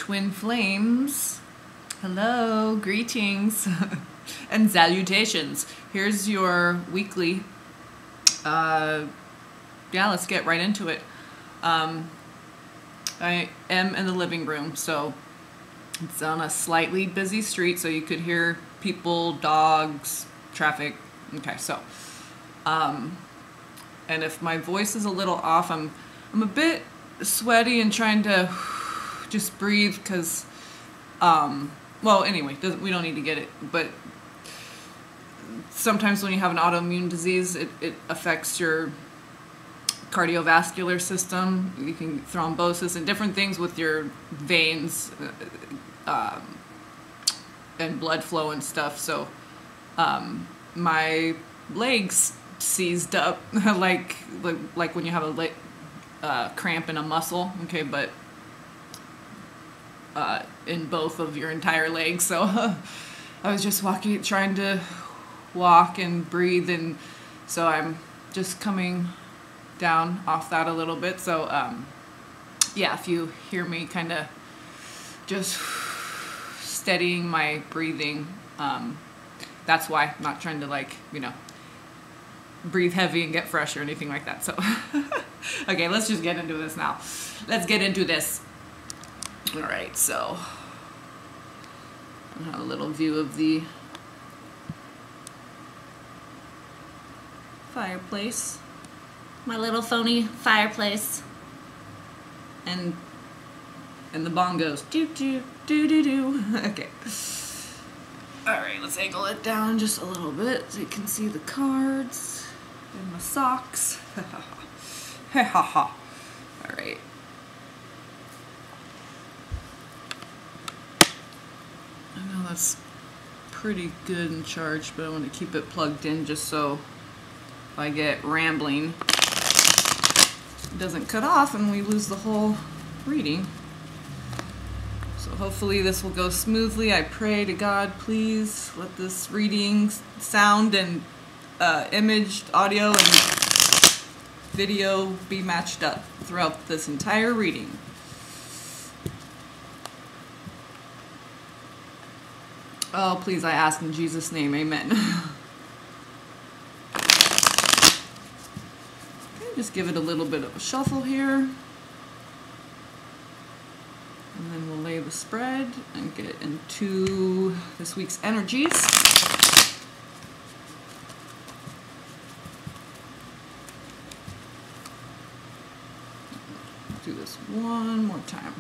Twin flames, hello, greetings, and salutations. Here's your weekly. Yeah, let's get right into it. I am in the living room, so it's on a slightly busy street, so you could hear people, dogs, traffic. Okay, so, and if my voice is a little off, I'm a bit sweaty and trying to just breathe because, well, anyway, we don't need to get it, but sometimes when you have an autoimmune disease, it affects your cardiovascular system. You can thrombosis and different things with your veins and blood flow and stuff. So my legs seized up like when you have a cramp in a muscle. Okay, but in both of your entire legs. So I was just trying to walk and breathe, and so I'm just coming down off that a little bit. So yeah, if you hear me kind of just steadying my breathing, that's why. I'm not trying to breathe heavy and get fresh or anything like that. So okay, let's just get into this now. Let's get into this. All right, so I have a little view of the fireplace. My little phony fireplace. And the bongos. Do do do do do. Okay. Alright, let's angle it down just a little bit so you can see the cards and my socks. Ha ha ha. Alright. I know that's pretty good and charged, but I want to keep it plugged in just so if I get rambling, it doesn't cut off and we lose the whole reading. So hopefully this will go smoothly. I pray to God, please let this reading, sound and image, audio and video be matched up throughout this entire reading. Oh, please, I ask in Jesus' name, amen. Just give it a little bit of a shuffle here. And then we'll lay the spread and get into this week's energies. Do this one more time.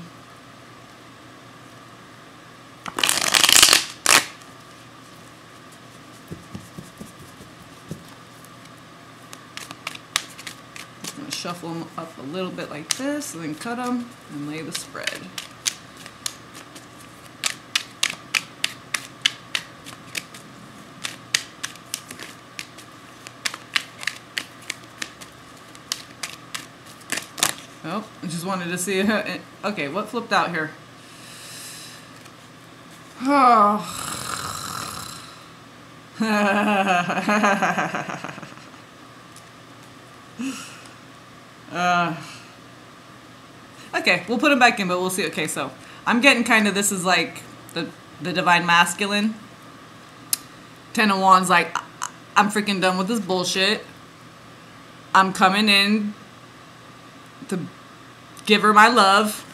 Shuffle them up a little bit like this, and then cut them and lay the spread. Oh, I just wanted to see it. Okay, what flipped out here? Oh. Okay, we'll put them back in, but we'll see. Okay, so I'm getting kind of, this is like the Divine Masculine. Ten of Wands, like, I'm freaking done with this bullshit. I'm coming in to give her my love.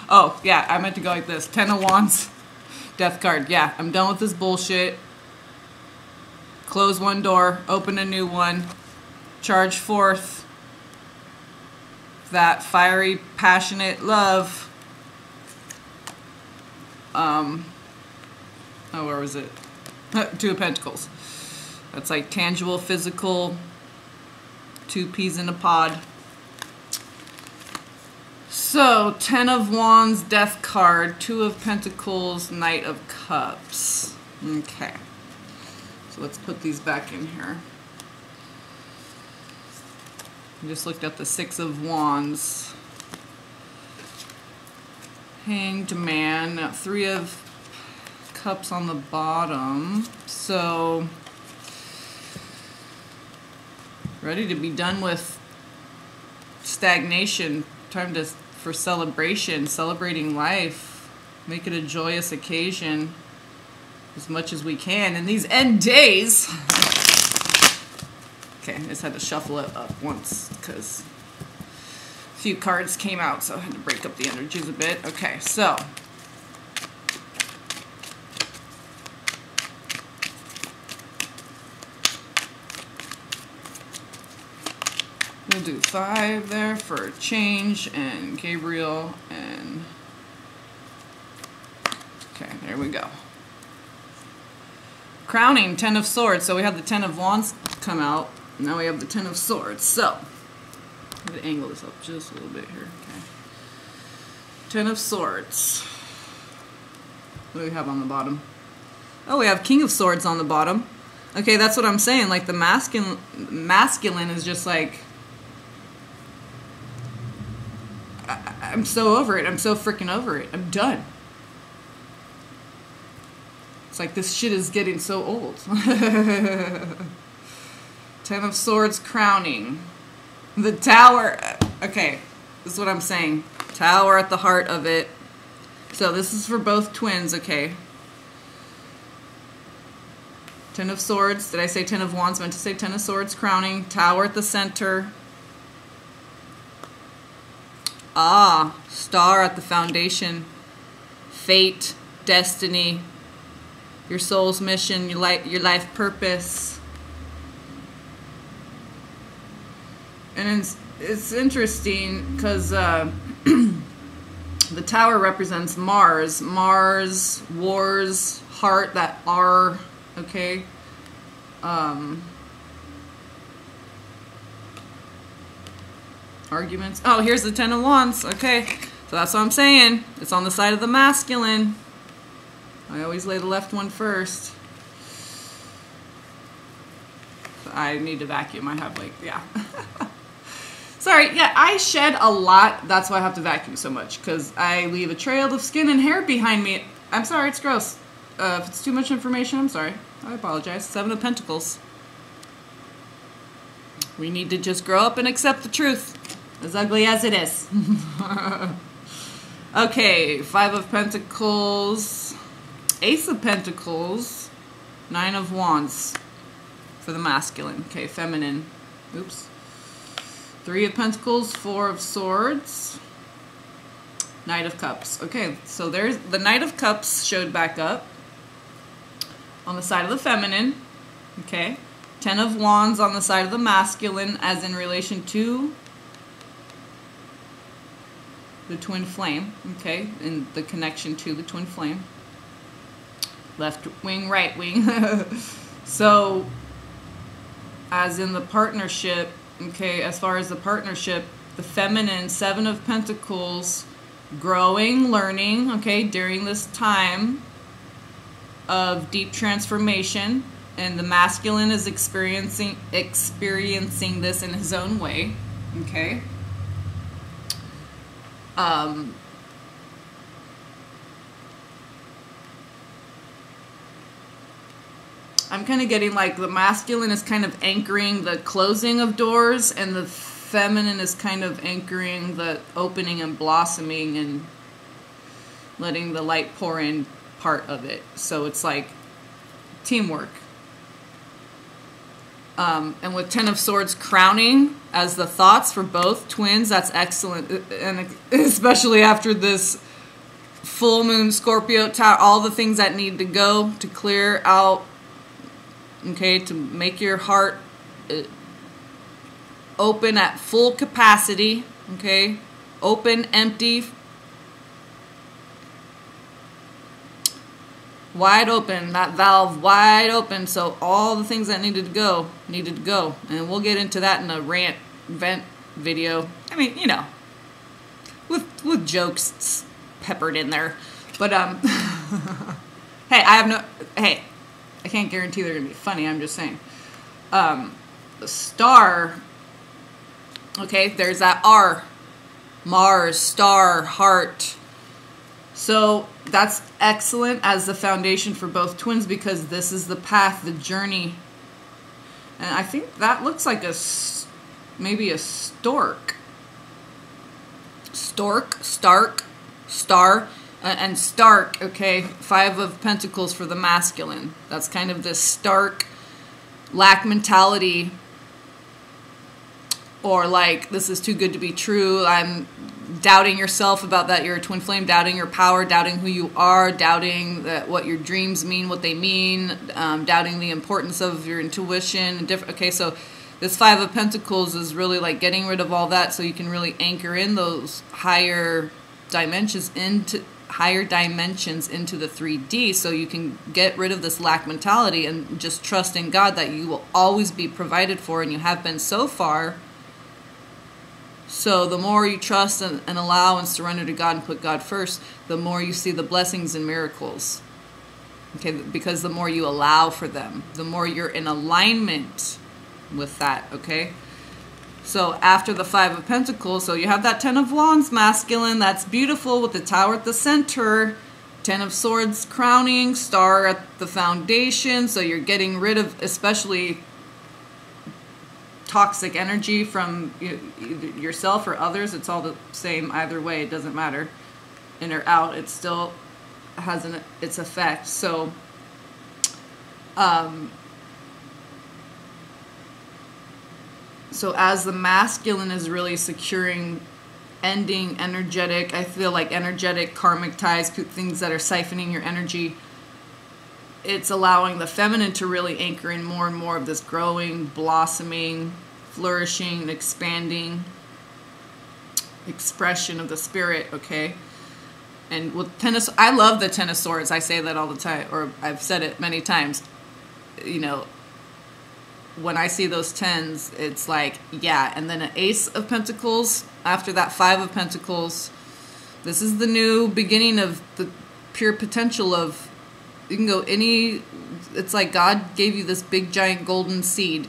Oh, yeah, I meant to go like this. Ten of Wands, Death card. Yeah, I'm done with this bullshit. Close one door, open a new one. Charge forth that fiery, passionate love. Oh, where was it? Two of Pentacles. That's like tangible, physical, two peas in a pod. So, Ten of Wands, Death card, Two of Pentacles, Knight of Cups. Okay. So let's put these back in here. I just looked at the Six of Wands. Hanged Man. Three of Cups on the bottom. So, ready to be done with stagnation. Time to for celebration, celebrating life. Make it a joyous occasion as much as we can in these end days. Okay, I just had to shuffle it up once because a few cards came out, so I had to break up the energies a bit. Okay, so we'll do 5 there for change, and Gabriel, and okay, there we go. Crowning, 10 of Swords. So we have the 10 of Wands come out. Now we have the 10 of Swords. So I'm going to angle this up just a little bit here. Okay. 10 of Swords. What do we have on the bottom? Oh, we have King of Swords on the bottom. Okay, that's what I'm saying. Like the masculine is just like, I'm so over it. I'm so freaking over it. I'm done. It's like this shit is getting so old. 10 of Swords crowning. The Tower. Okay, this is what I'm saying. Tower at the heart of it. So this is for both twins, okay? 10 of Swords. Did I say 10 of Wands? I meant to say 10 of Swords crowning. Tower at the center. Ah, Star at the foundation. Fate, destiny, your soul's mission, your life purpose. And it's interesting because the Tower represents Mars. Mars, wars, heart, that R, okay? Arguments. Oh, here's the 10 of Wands. Okay, so that's what I'm saying. It's on the side of the masculine. I always lay the left one first. I need to vacuum. I have like, yeah. Sorry, yeah, I shed a lot. That's why I have to vacuum so much, because I leave a trail of skin and hair behind me. I'm sorry, it's gross. If it's too much information, I'm sorry. I apologize. 7 of Pentacles. We need to just grow up and accept the truth, as ugly as it is. Okay, 5 of Pentacles. Ace of Pentacles. 9 of Wands for the masculine. Okay, feminine. Oops. 3 of Pentacles, 4 of Swords, Knight of Cups. Okay, so there's the Knight of Cups showed back up on the side of the feminine. Okay, 10 of Wands on the side of the masculine, as in relation to the twin flame. Okay, and the connection to the twin flame. Left wing, right wing. So, as in the partnership. Okay, as far as the partnership, the feminine, 7 of Pentacles, growing, learning, okay, during this time of deep transformation, and the masculine is experiencing this in his own way, okay. I'm kind of getting like the masculine is kind of anchoring the closing of doors, and the feminine is kind of anchoring the opening and blossoming and letting the light pour in part of it. So it's like teamwork. And with 10 of Swords crowning as the thoughts for both twins, that's excellent. And especially after this full moon, Scorpio, all the things that need to go to clear out. Okay, to make your heart open at full capacity. Okay, open, empty, wide open, that valve wide open, so all the things that needed to go. And we'll get into that in a vent video. I mean, you know, with jokes peppered in there. But hey, I can't guarantee they're gonna be funny. I'm just saying. The star. Okay, there's that R. Mars, star, heart. So that's excellent as the foundation for both twins, because this is the path, the journey. And I think that looks like maybe a stork. stark, star, and stark, okay? 5 of Pentacles for the masculine. That's kind of this stark, lack mentality, or like, this is too good to be true. I'm doubting yourself about that you're a twin flame, doubting your power, doubting who you are, doubting that what your dreams mean, what they mean, doubting the importance of your intuition. Okay, so this 5 of Pentacles is really like getting rid of all that so you can really anchor in those higher dimensions into the 3D, so you can get rid of this lack mentality and just trust in God that you will always be provided for, and you have been so far. So the more you trust and allow and surrender to God and put God first, the more you see the blessings and miracles. Okay, because the more you allow for them, the more you're in alignment with that, okay? So after the 5 of Pentacles, so you have that 10 of Wands masculine, that's beautiful with the Tower at the center, 10 of Swords crowning, Star at the foundation, so you're getting rid of especially toxic energy from yourself or others. It's all the same either way, it doesn't matter, in or out, it still has its effect. So so as the masculine is really securing, ending energetic, I feel like energetic karmic ties, things that are siphoning your energy, it's allowing the feminine to really anchor in more and more of this growing, blossoming, flourishing, expanding expression of the spirit, okay? And with I love the 10 of Swords. I say that all the time, or I've said it many times. You know, when I see those 10s, it's like, yeah. And then an Ace of Pentacles after that 5 of Pentacles. This is the new beginning of the pure potential of, you can go any, it's like God gave you this big giant golden seed,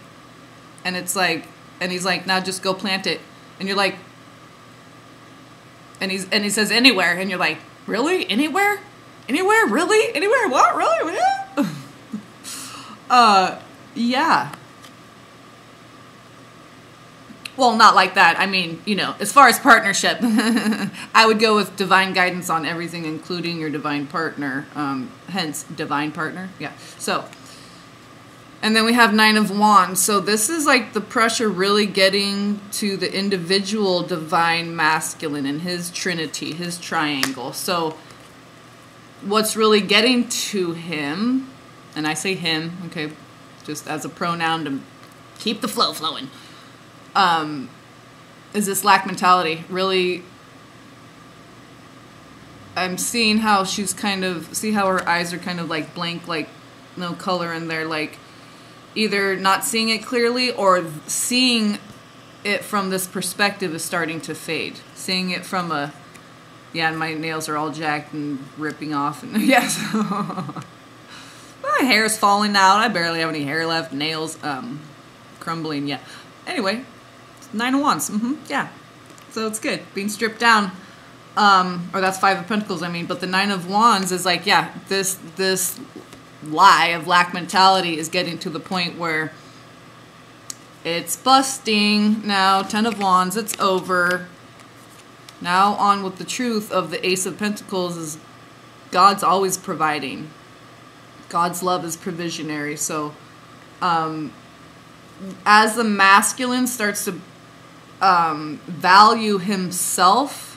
and it's like, and he's like, now just go plant it, and you're like, and he says anywhere, and you're like, really? Anywhere? Really? Anywhere? What? Really? Yeah. Well, not like that. I mean, you know, as far as partnership, I would go with divine guidance on everything, including your divine partner. Hence, divine partner. Yeah. So, and then we have 9 of Wands. So this is like the pressure really getting to the individual divine masculine and his trinity, his triangle. So what's really getting to him, and I say him, okay, just as a pronoun to keep the flow flowing, is this lack mentality. Really, I'm seeing how she's kind of, see how her eyes are kind of like blank, like no color in there, like either not seeing it clearly or seeing it from this perspective is starting to fade. Seeing it from a, yeah, and my nails are all jacked and ripping off, and yes. My hair's falling out. I barely have any hair left. Nails crumbling. Yeah. Anyway, 9 of Wands. Yeah. So it's good. Being stripped down. Or that's 5 of Pentacles, I mean. But the 9 of Wands is like, yeah, this lie of lack mentality is getting to the point where it's busting. Now, 10 of Wands, it's over. Now on with the truth of the Ace of Pentacles is God's always providing. God's love is provisionary. So as the masculine starts to value himself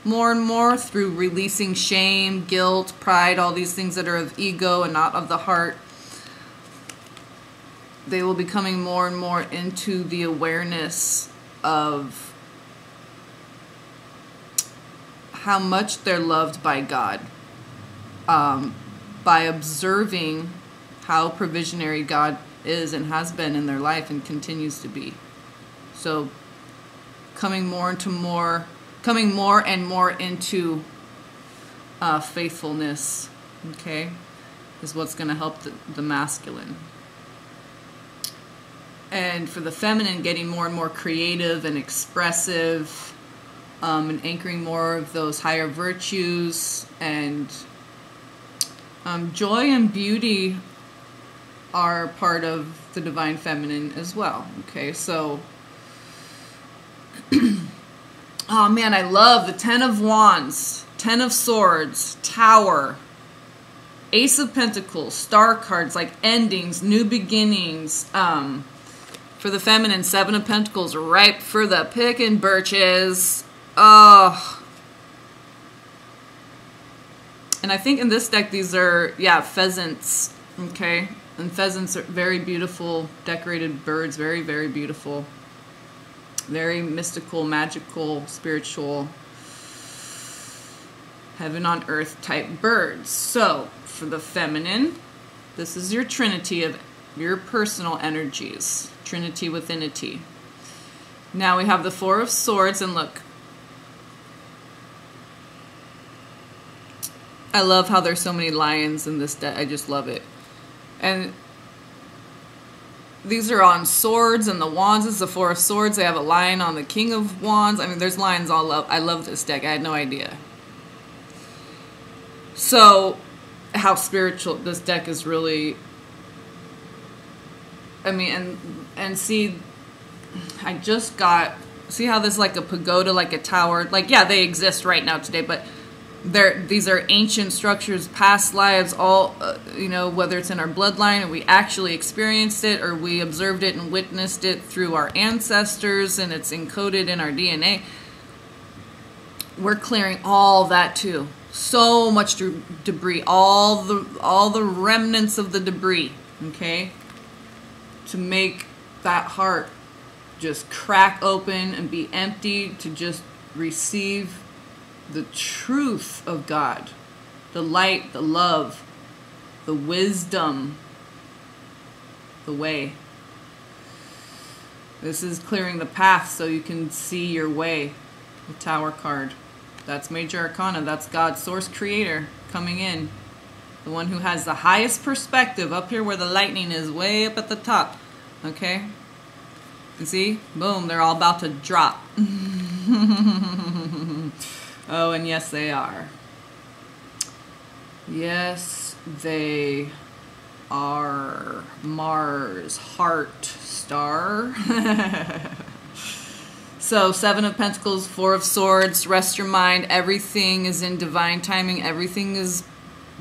more and more through releasing shame, guilt, pride, all these things that are of ego and not of the heart, they will be coming more and more into the awareness of how much they're loved by God, by observing how provisionary God is and has been in their life and continues to be. So coming more and more into faithfulness, okay, is what's going to help the masculine. And for the feminine, getting more and more creative and expressive, and anchoring more of those higher virtues, and joy and beauty are part of the divine feminine as well. Okay, so Oh man, I love the Ten of Wands, Ten of Swords, Tower, Ace of Pentacles, Star cards, like endings, new beginnings. For the feminine, Seven of Pentacles, ripe for the pickin' birches. Oh. And I think in this deck, these are, yeah, pheasants, okay? And pheasants are very beautiful, decorated birds, very, very beautiful. Very mystical, magical, spiritual, heaven on earth type birds. So, for the feminine, this is your trinity of your personal energies. Trinity withinity. Now we have the Four of Swords, and look. I love how there's so many lions in this deck. I just love it. And these are on swords, and the wands is the Four of Swords. They have a lion on the King of Wands. I mean, there's lions all up. I love this deck. I had no idea. So, how spiritual this deck is really. I mean, and see, I just got, see how there's like a pagoda, like a tower. Like, yeah, they exist right now today, but these are ancient structures, past lives, all, you know, whether it's in our bloodline and we actually experienced it, or we observed it and witnessed it through our ancestors and it's encoded in our DNA. We're clearing all that too. So much debris, all the remnants of the debris, okay? To make that heart just crack open and be empty, to just receive the truth of God, the light, the love, the wisdom, the way. This is clearing the path so you can see your way. The Tower card. That's Major Arcana. That's God's source creator coming in. The one who has the highest perspective, up here where the lightning is, way up at the top. Okay? You see? Boom, they're all about to drop. Oh, and yes, they are. Yes, they are. Mars, heart, star. So, Seven of Pentacles, Four of Swords, rest your mind. Everything is in divine timing. Everything is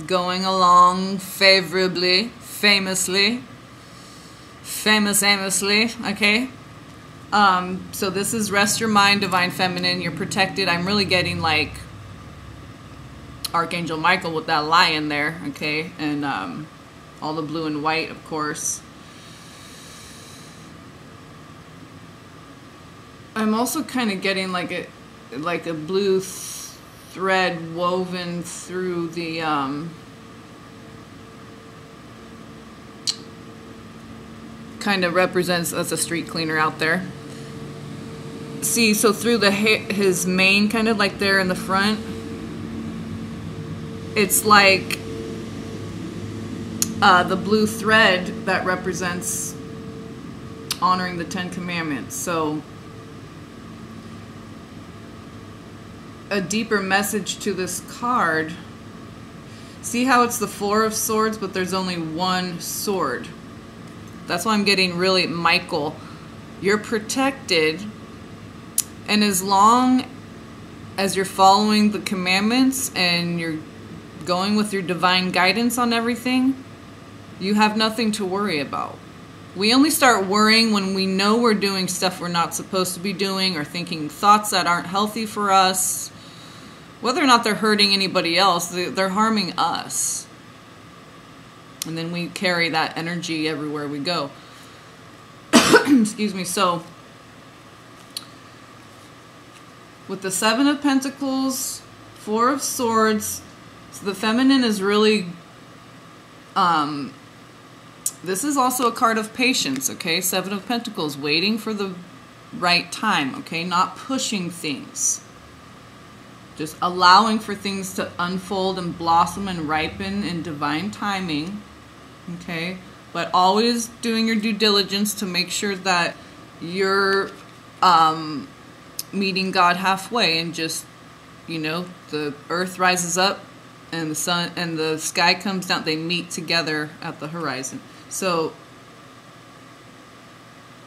going along favorably, famously, okay? So this is rest your mind, divine feminine. You're protected. I'm really getting like Archangel Michael with that lion there, okay? And all the blue and white, of course. I'm also kind of getting like a blue thread woven through the kind of represents, that's a street cleaner out there. See, so through his mane, kind of like there in the front, it's like the blue thread that represents honoring the Ten Commandments. So a deeper message to this card. See how it's the Four of Swords, but there's only one sword. That's why I'm getting really Michael. You're protected, and as long as you're following the commandments and you're going with your divine guidance on everything, you have nothing to worry about. We only start worrying when we know we're doing stuff we're not supposed to be doing, or thinking thoughts that aren't healthy for us. Whether or not they're hurting anybody else, they're harming us. And then we carry that energy everywhere we go. Excuse me. So, with the Seven of Pentacles, Four of Swords, so the feminine is really, this is also a card of patience, okay? Seven of Pentacles, waiting for the right time, okay? Not pushing things. Just allowing for things to unfold and blossom and ripen in divine timing, okay? But always doing your due diligence to make sure that you're meeting God halfway, and just, you know, the earth rises up and the sun and the sky comes down. They meet together at the horizon. So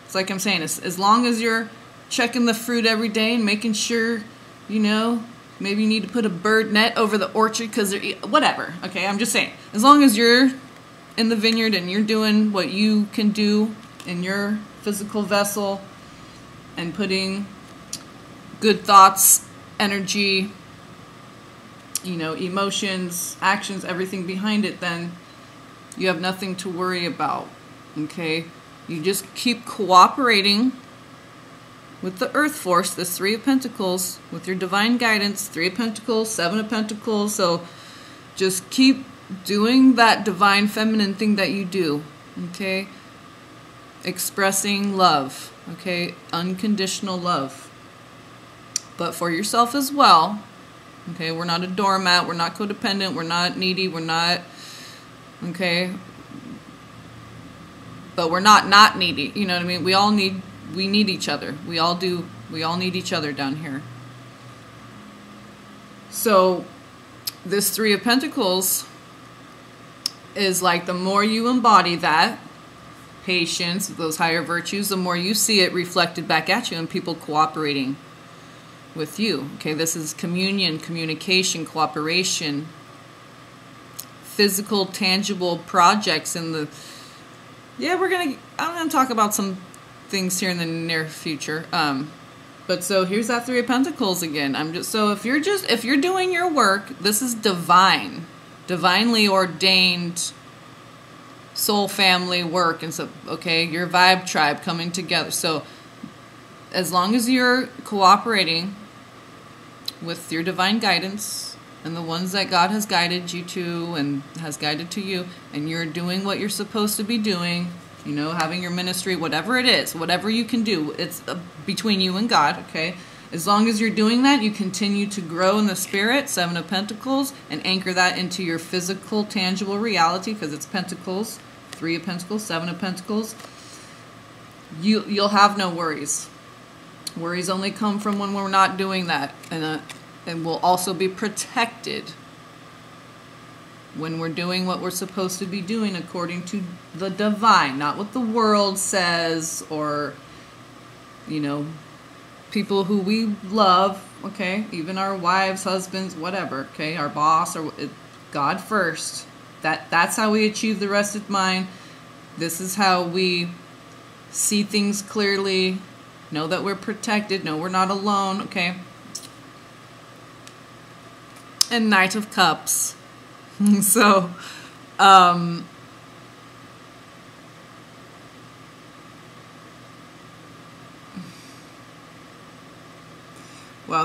it's like I'm saying, as long as you're checking the fruit every day and making sure you know, maybe you need to put a bird net over the orchard because they're whatever. Okay, I'm just saying, as long as you're in the vineyard and you're doing what you can do in your physical vessel and putting good thoughts, energy, you know, emotions, actions, everything behind it, then you have nothing to worry about. Okay, you just keep cooperating with the earth force, this Three of Pentacles, with your divine guidance, Three of Pentacles, Seven of Pentacles. So just keep doing that divine feminine thing that you do, okay? Expressing love, okay? Unconditional love. But for yourself as well, okay? We're not a doormat, we're not codependent, we're not needy, we're not, okay? But we're not needy, you know what I mean? We need each other. We all do. We all need each other down here. So this Three of Pentacles is like the more you embody that patience, those higher virtues, the more you see it reflected back at you and people cooperating with you. Okay, this is communion, communication, cooperation, physical, tangible projects in the... Yeah, I'm gonna talk about some things here in the near future. But so here's that Three of Pentacles again. If you're doing your work, this is divine, divinely ordained soul family work, and so okay, your vibe tribe coming together. So as long as you're cooperating with your divine guidance and the ones that God has guided you to and has guided to you, and you're doing what you're supposed to be doing, you know, having your ministry, whatever it is, whatever you can do, it's between you and God, okay? As long as you're doing that, you continue to grow in the spirit, Seven of Pentacles, and anchor that into your physical, tangible reality, because it's Pentacles, Three of Pentacles, Seven of Pentacles. You'll have no worries. Worries only come from when we're not doing that, and we'll also be protected when we're doing what we're supposed to be doing according to the divine, not what the world says, or, you know, people who we love, okay, even our wives, husbands, whatever, okay, our boss, or God first. That's how we achieve the rest of mind. This is how we see things clearly, know that we're protected, know we're not alone, okay? And Knight of Cups. So, wow,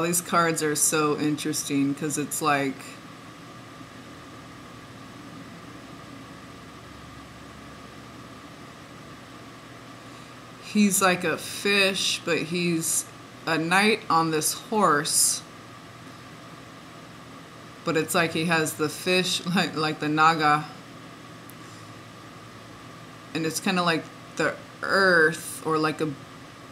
these cards are so interesting because it's like, he's like a fish, but he's a knight on this horse. But it's like he has the fish, like the naga. And it's kind of like the earth, or like a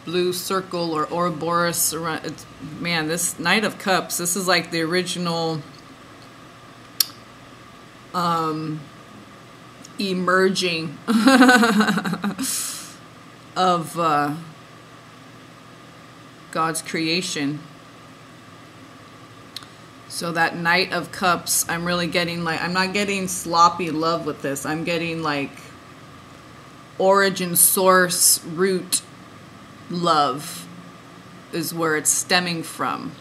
blue circle, or Ouroboros around. Man, this Knight of Cups, this is like the original emerging of God's creation. So that Knight of Cups, I'm really getting like, I'm not getting sloppy love with this. I'm getting like origin, source, root love is where it's stemming from.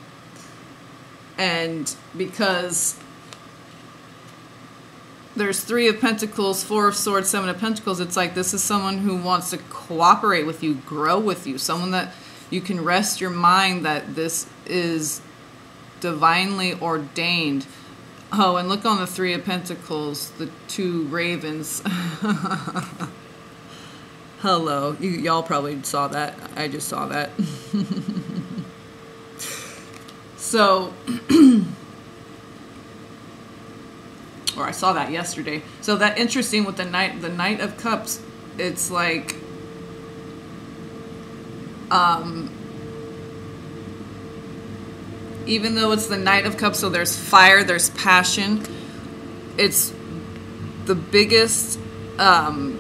And because there's Three of Pentacles, Four of Swords, Seven of Pentacles, it's like this is someone who wants to cooperate with you, grow with you, someone that you can rest your mind that this is divinely ordained. Oh, and look on the Three of Pentacles, the two ravens. Hello. Y'all probably saw that. I just saw that. So, or I saw that yesterday. So that interesting with the Knight of Cups, it's like, even though it's the Knight of Cups, so there's fire, there's passion, it's the biggest, I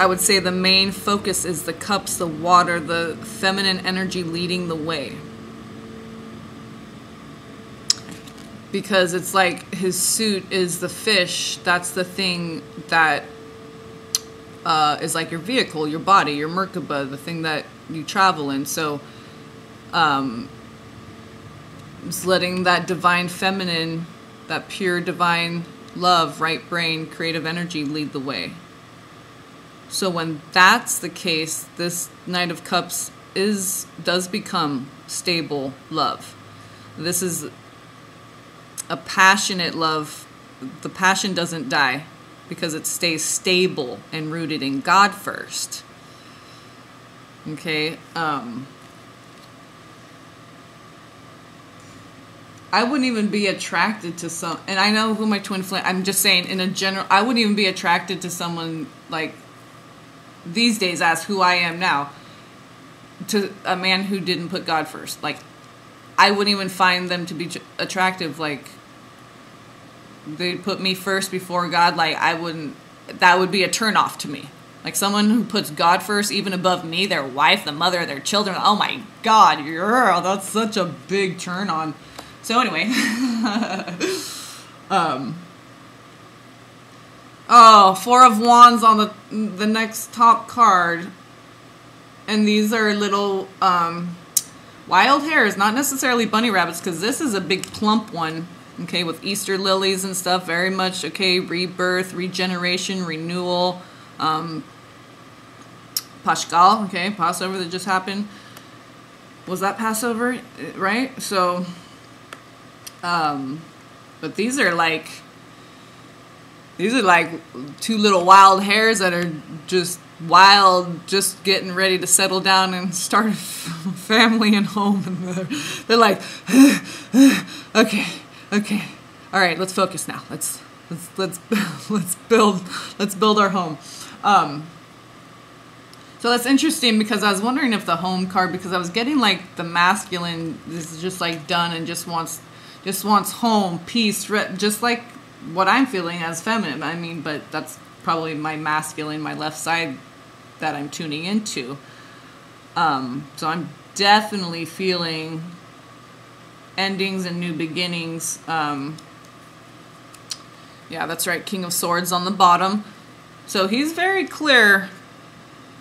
would say the main focus is the cups, the water, the feminine energy leading the way. because it's like his suit is the fish. That's the thing that is like your vehicle, your body, your Merkaba, the thing that you travel in. So just letting that divine feminine, that pure divine love, right brain, creative energy lead the way. So when that's the case, this Knight of Cups does become stable love. This is a passionate love. The passion doesn't die because it stays stable and rooted in God first. Okay. I wouldn't even be attracted to and I know who my twin flame, I'm just saying in a general, I wouldn't even be attracted to someone like these days as who I am now, to a man who didn't put God first. Like, I wouldn't even find them to be attractive. Like, they'd put me first before God. Like, that would be a turnoff to me. Like, someone who puts God first, even above me, their wife, the mother, their children. Oh my God, that's such a big turn on. So anyway, oh, Four of Wands on the next top card, and these are little wild hares, not necessarily bunny rabbits, because this is a big plump one. Okay, with Easter lilies and stuff, very much okay. Rebirth, regeneration, renewal. Pashkal, okay, Passover that just happened. Was that Passover, right? So. But these are like two little wild hares that are just wild, just getting ready to settle down and start a family and home. And they're like, okay, all right, let's focus now. Let's build our home. So that's interesting because I was wondering if the home card, because I was getting like the masculine is just like done and just wants home, peace, just like what I'm feeling as feminine. I mean, but that's probably my masculine, my left side that I'm tuning into. So I'm definitely feeling endings and new beginnings. Yeah, that's right. King of Swords on the bottom. So he's very clear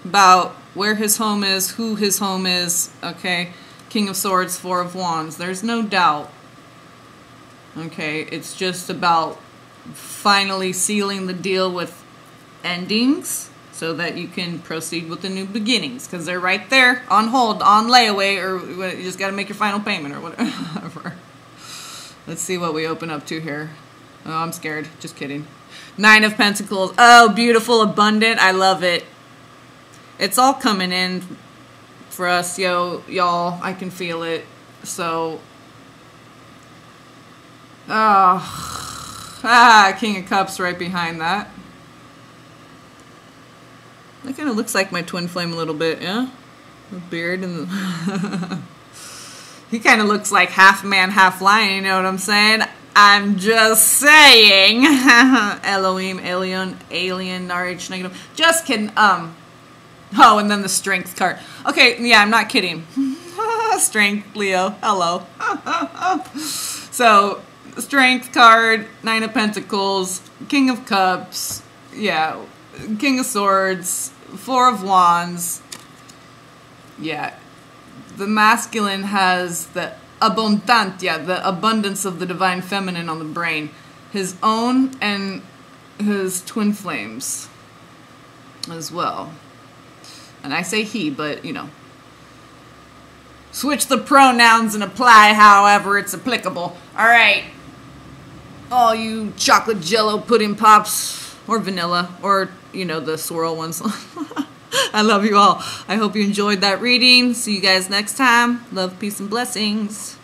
about where his home is, who his home is. Okay. King of Swords, Four of Wands. There's no doubt. Okay, it's just about finally sealing the deal with endings so that you can proceed with the new beginnings, because they're right there on hold, on layaway, or you just got to make your final payment or whatever. Let's see what we open up to here. Oh, I'm scared. Just kidding. Nine of Pentacles. Oh, beautiful, abundant. I love it. It's all coming in for us, y'all. I can feel it. So... oh, King of Cups right behind that. That kind of looks like my twin flame a little bit, yeah? The beard and the... He kind of looks like half man, half lion, you know what I'm saying? I'm just saying. Elohim, alien, RH negative. Just kidding. Oh, and then the Strength card. Okay, yeah, I'm not kidding. Strength, Leo. Hello. So... Strength card, Nine of Pentacles, King of Cups, yeah, King of Swords, Four of Wands. Yeah, the masculine has the abundantia, the abundance of the divine feminine on the brain, his own and his twin flames as well. And I say he, but you know, switch the pronouns and apply however it's applicable. All right. All you chocolate jello pudding pops, or vanilla, or, you know, the swirl ones. I love you all. I hope you enjoyed that reading. See you guys next time. Love, peace, and blessings.